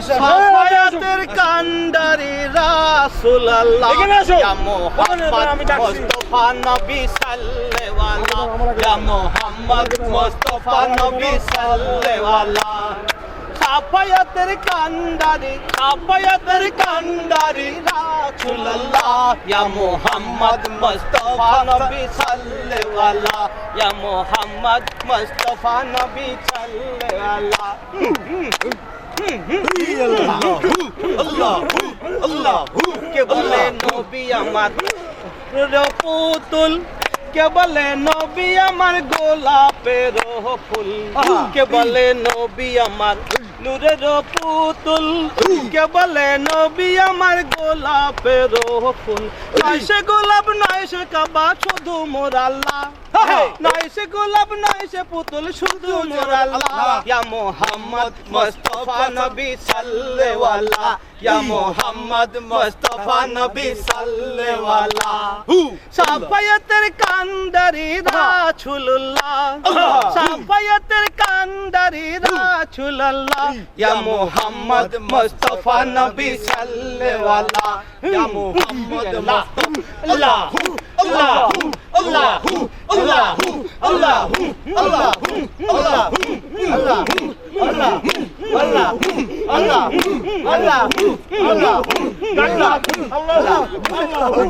সাফায়াতের কান্ডারি রাসূলুল্লাহ ইয়া মুহাম্মদ মুস্তাফা নবী সাল্লাল্লাহু ইয়া মুহাম্মদ মুস্তাফা নবী সাল্লাল্লাহু সাফায়াতের কান্ডারি রাসূলুল্লাহ ইয়া মুহাম্মদ মুস্তাফা নবী সাল্লাল্লাহু ইয়া মুহাম্মদ মুস্তাফা নবী সাল্লাল্লাহু কে বলে নবী আমার পুতুল কে বলে নবী আমার গোলাপের ফুল কে বলে নবী আমার নূরের পুতুল কে বলে নবী আমার গোলাপের ফুল নয় সে গোলাপ নয় সে কাবা শুধু মোর আল্লাহ নয় সে গোলাপ নয় সে পুতুল শুধু মোর আল্লাহ ইয়া মুহাম্মদ মুস্তাফা নবী সাল্লাল্লাহু ইয়া মুহাম্মদ মুস্তাফা নবী সাল্লাল্লাহু সাফায়াতের কান্ডারি রাসূলুল্লাহ সাফায়াতের কান্ডারি রাসূলুল্লাহ ইয়া মুহাম্মদ মুস্তাফা নবী সাল্লাল্লাহু ইয়া মুহাম্মদ আল্লাহু আল্লাহু আল্লাহু আল্লাহু আল্লাহু আল্লাহু আল্লাহু আল্লাহু আল্লাহু আল্লাহু আল্লাহু আল্লাহু আল্লাহু আল্লাহু আল্লাহু